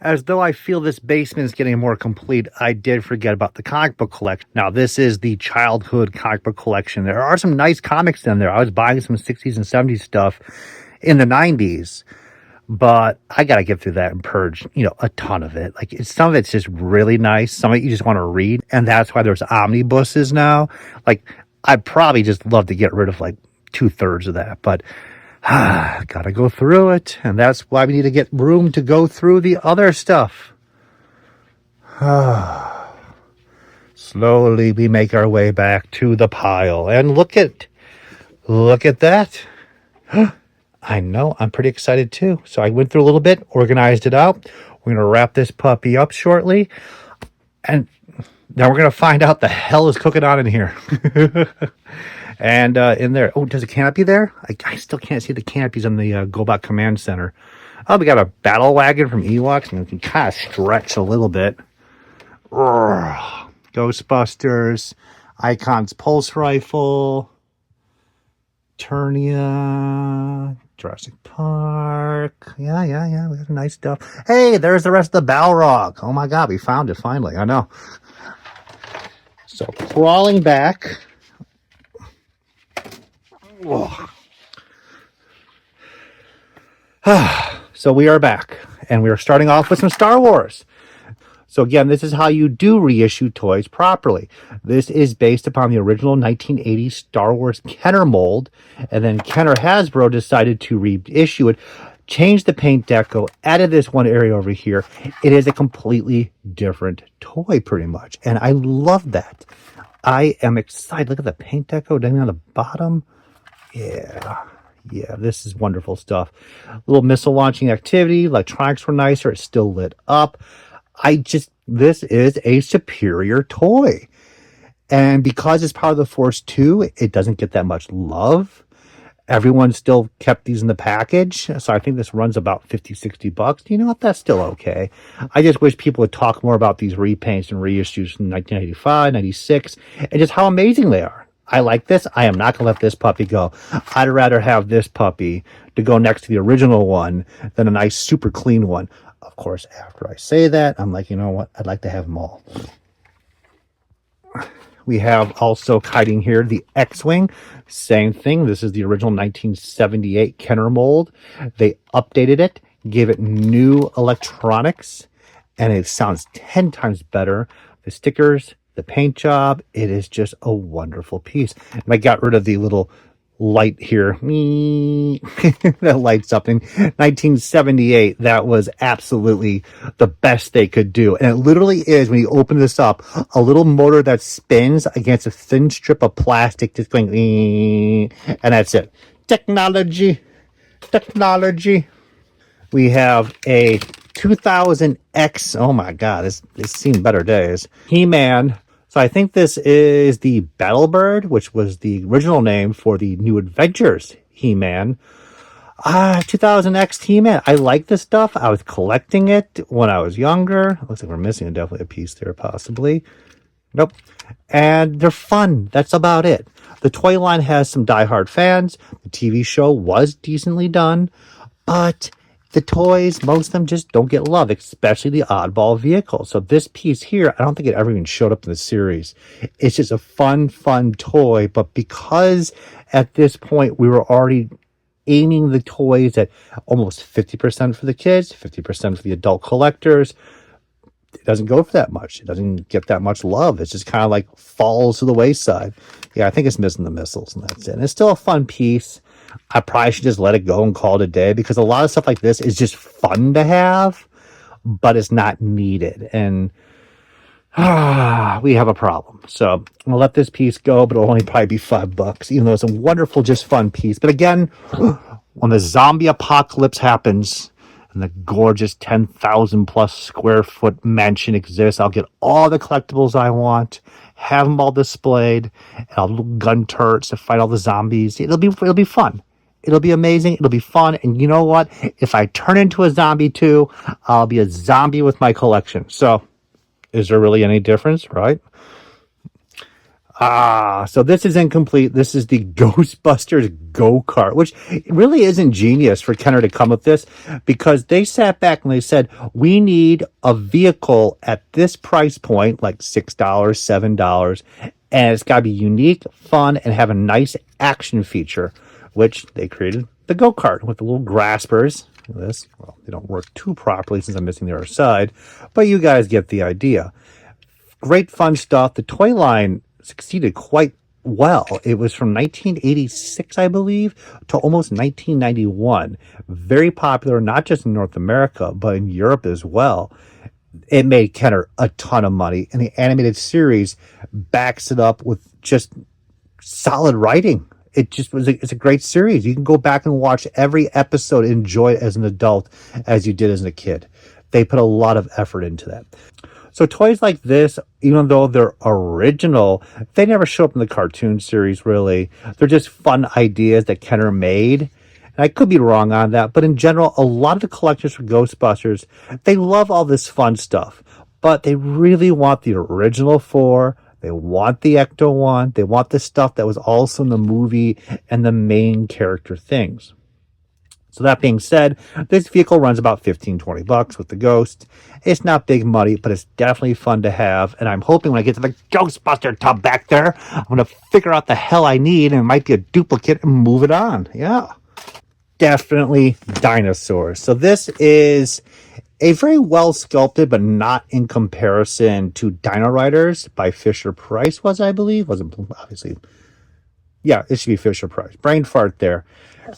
As though I feel this basement is getting more complete, I did forget about the comic book collection. Now, this is the childhood comic book collection. There are some nice comics in there. I was buying some 60s and 70s stuff in the 90s, but I got to get through that and purge, a ton of it. Like, some of it's just really nice. Some of it you just want to read, and that's why there's omnibuses now. Like, I'd probably just love to get rid of, like, 2/3 of that, but gotta go through it, and that's why we need to get room to go through the other stuff. Slowly we make our way back to the pile, and look at that. I know, I'm pretty excited too. So I went through a little bit, organized it out. We're gonna wrap this puppy up shortly, and now we're gonna find out the hell is cooking on in here. And in there, there's a canopy there? I still can't see the canopies on the GoBot Command Center. Oh, we got a battle wagon from Ewoks, and we can kind of stretch a little bit. Ghostbusters, Icon's Pulse Rifle, Turnia, Jurassic Park. Yeah, we got nice stuff. Hey, there's the rest of the Balrog. Oh my God, we found it finally. I know. So crawling back. So we are back, and we are starting off with some Star Wars. So again, this is how you do reissue toys properly. This is based upon the original 1980s Star Wars Kenner mold, and then Kenner Hasbro decided to reissue it, change the paint deco, added this one area over here. It is a completely different toy pretty much, and I love that. I am excited. Look at the paint deco down on the bottom. Yeah, this is wonderful stuff. Little missile launching activity. Electronics were nicer. It's still lit up. This is a superior toy. And because it's part of the Force 2, it doesn't get that much love. Everyone still kept these in the package. So I think this runs about $50-$60. You know what? That's still okay. I just wish people would talk more about these repaints and reissues from 1985, 96, and just how amazing they are. I like this. I am not going to let this puppy go. I'd rather have this puppy to go next to the original one than a nice, super clean one. Of course, after I say that, I'm like, you know what? I'd like to have them all. We have also hiding here the X-Wing. Same thing. This is the original 1978 Kenner mold. They updated it, gave it new electronics, and it sounds 10 times better. The stickers, the paint job, it is just a wonderful piece. And I got rid of the little light here that lights up. In 1978, that was absolutely the best they could do. And it literally is, when you open this up, a little motor that spins against a thin strip of plastic, just going, and that's it. Technology. We have a 2000X. Oh my God, it's seen better days. He-Man. So I think this is the Battlebird, which was the original name for the New Adventures He-Man. 2000X He-Man. I like this stuff. I was collecting it when I was younger. Looks like we're missing definitely a piece there, possibly. Nope. And they're fun. That's about it. The toy line has some diehard fans. The TV show was decently done, but the toys, most of them just don't get love, especially the oddball vehicle. So this piece here, I don't think it ever even showed up in the series. It's just a fun toy. But because at this point we were already aiming the toys at almost 50% for the kids, 50% for the adult collectors, it doesn't go for that much. It doesn't get that much love. It's just kind of like falls to the wayside. Yeah, I think it's missing the missiles, and that's it. And it's still a fun piece. I probably should just let it go and call it a day, because a lot of stuff like this is just fun to have, but it's not needed. And we have a problem. So I'm going to let this piece go, but it'll only probably be $5, even though it's a wonderful, just fun piece. But again, when the zombie apocalypse happens and the gorgeous 10,000 plus square foot mansion exists, I'll get all the collectibles I want, have them all displayed, and I'll little gun turrets to fight all the zombies. It'll be fun. It'll be amazing. It'll be fun. And you know what? If I turn into a zombie too, I'll be a zombie with my collection. So is there really any difference, right? So this is incomplete. This is the Ghostbusters go-kart, which really is ingenious for Kenner to come with this, because they sat back and they said, we need a vehicle at this price point, like $6, $7, and it's got to be unique, fun, and have a nice action feature, which they created the go-kart with the little graspers. This, well, they don't work too properly since I'm missing the other side, but you guys get the idea. Great fun stuff. The toy line succeeded quite well. It was from 1986, I believe, to almost 1991. Very popular, not just in North America, but in Europe as well. It made Kenner a ton of money, and the animated series backs it up with just solid writing. It just was it's a great series. You can go back and watch every episode and enjoy it as an adult as you did as a kid. They put a lot of effort into that. So toys like this, even though they're original, they never show up in the cartoon series, really. They're just fun ideas that Kenner made. And I could be wrong on that, but in general, a lot of the collectors for Ghostbusters, they love all this fun stuff, but they really want the original 4. They want the Ecto 1. They want the stuff that was also in the movie and the main character things. So that being said, this vehicle runs about $15-$20 with the Ghost. It's not big money, but it's definitely fun to have. And I'm hoping when I get to the Ghostbuster tub back there, I'm going to figure out the hell I need, and it might be a duplicate, and move it on. Yeah. Definitely Dinosaur. So this is a very well sculpted, but not in comparison to Dino Riders by Fisher Price, I believe. Wasn't obviously. Yeah, it should be Fisher Price. Brain fart there.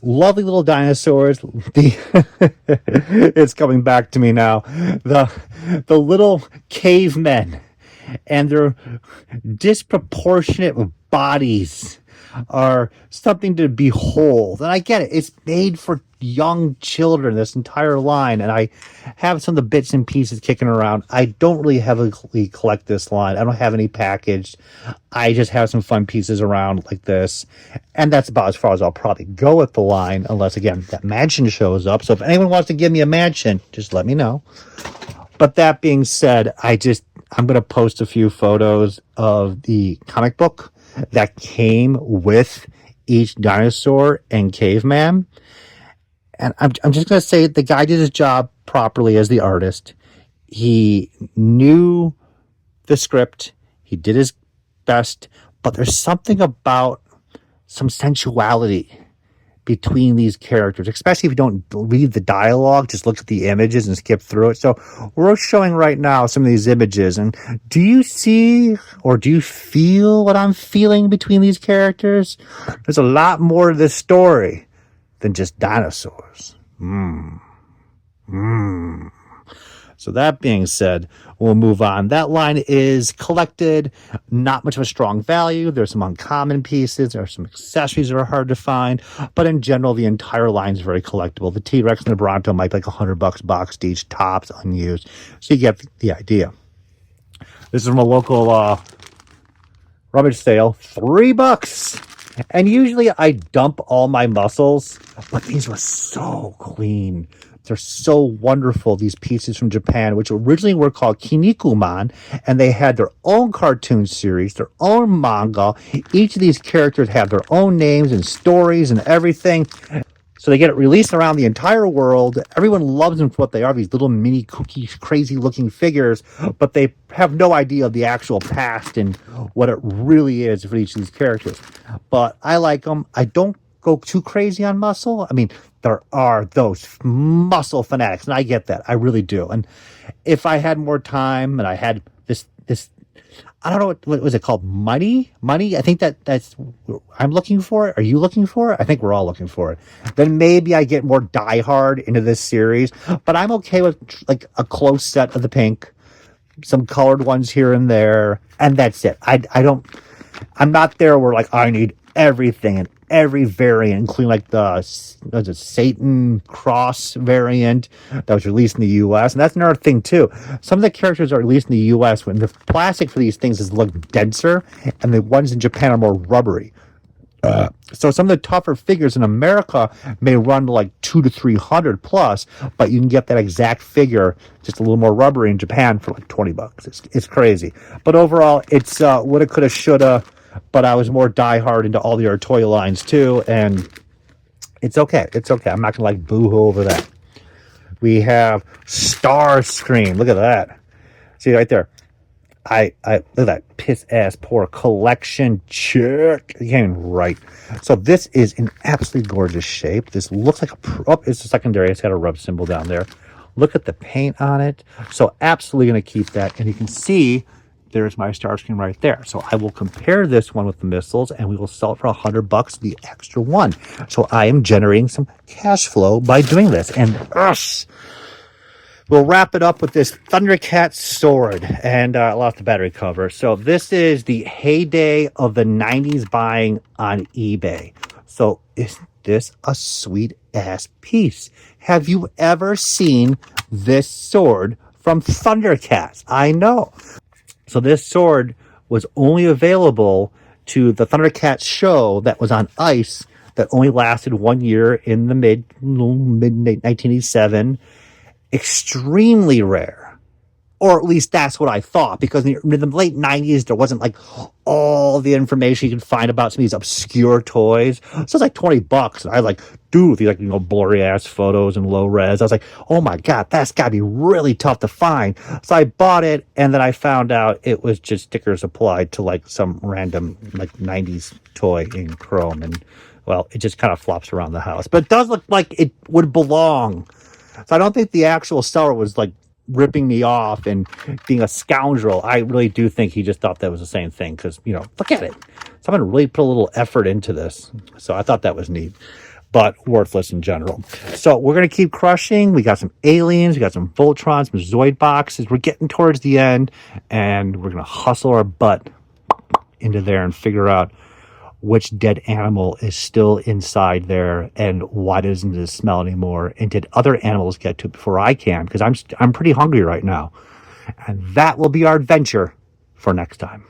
Lovely little dinosaurs. It's coming back to me now. The little cavemen and their disproportionate bodies are something to behold. And I get it. It's made for young children, this entire line. And I have some of the bits and pieces kicking around. I don't really heavily collect this line. I don't have any packaged. I just have some fun pieces around like this. And that's about as far as I'll probably go with the line, unless, again, that mansion shows up. So if anyone wants to give me a mansion, just let me know. But that being said, I'm going to post a few photos of the comic book that came with each dinosaur and caveman. And I'm just going to say the guy did his job properly as the artist. He knew the script. He did his best. But there's something about some sensuality between these characters, especially if you don't read the dialogue, just look at the images and skip through it. So we're showing right now some of these images. And do you see or do you feel what I'm feeling between these characters? There's a lot more to this story than just dinosaurs. So that being said, we'll move on. That line is collected, not much of a strong value. There's some uncommon pieces. There are some accessories that are hard to find. But in general, the entire line is very collectible. The T-Rex and the Bronto might be like $100 boxed each, tops, unused. So you get the idea. This is from a local rummage sale. $3. And usually I dump all my muscles, but these were so clean. They're so wonderful, these pieces from Japan, which originally were called Kinnikuman, and they had their own cartoon series, their own manga. Each of these characters have their own names and stories and everything. So they get it released around the entire world. Everyone loves them for what they are, these little mini cookie, crazy-looking figures, but they have no idea of the actual past and what it really is for each of these characters. But I like them. I don't go too crazy on muscle. I mean, there are those muscle fanatics, and I get that. I really do. And if I had more time and I had this I don't know, what was it called? Money? I think that's I'm looking for it. Are you looking for it? I think we're all looking for it. Then maybe I get more diehard into this series, but I'm okay with like a close set of the pink, some colored ones here and there, and that's it. I'm not there where like I need everything and every variant, including like the Satan Cross variant that was released in the U.S. And that's another thing too. Some of the characters are released in the U.S. when the plastic for these things is look denser, and the ones in Japan are more rubbery. So some of the tougher figures in America may run like $200 to $300 plus, but you can get that exact figure just a little more rubbery in Japan for like $20. It's crazy. But overall, it's woulda, coulda, shoulda. but I was more diehard into all the other toy lines too, and it's okay. It's okay. I'm not gonna like boo-hoo over that. We have Starscream. Look at that. See right there. I look at that piss ass poor collection check. You can't even write. So this is in absolutely gorgeous shape. This looks like it's a secondary. It's got a rub symbol down there. Look at the paint on it. So absolutely going to keep that. And you can see there's my Starscream right there. So I will compare this one with the missiles, and we will sell it for $100, the extra one. So I am generating some cash flow by doing this. And we'll wrap it up with this Thundercat sword, and I lost the battery cover. So this is the heyday of the 90s buying on eBay. So isn't this a sweet ass piece? Have you ever seen this sword from Thundercats? I know. So this sword was only available to the Thundercats show that was on ice that only lasted 1 year in the mid 1987. Extremely rare, or at least that's what I thought, because in the late 90s there wasn't like all the information you could find about some of these obscure toys. So it's like $20, and I was like, dude, these blurry ass photos and low res. I was like, oh my god, that's gotta be really tough to find. So I bought it, and then I found out it was just stickers applied to like some random like 90s toy in chrome, and well, it just kind of flops around the house, but it does look like it would belong. So I don't think the actual seller was like ripping me off and being a scoundrel. I really do think he just thought that was the same thing, because, look at it. Someone really put a little effort into this. So I thought that was neat, but worthless in general. So we're going to keep crushing. We got some aliens. We got some Voltrons, some Zoid boxes. We're getting towards the end, and we're going to hustle our butt into there and figure out which dead animal is still inside there, and why doesn't it smell anymore, and did other animals get to it before I can, because I'm pretty hungry right now. And that will be our adventure for next time.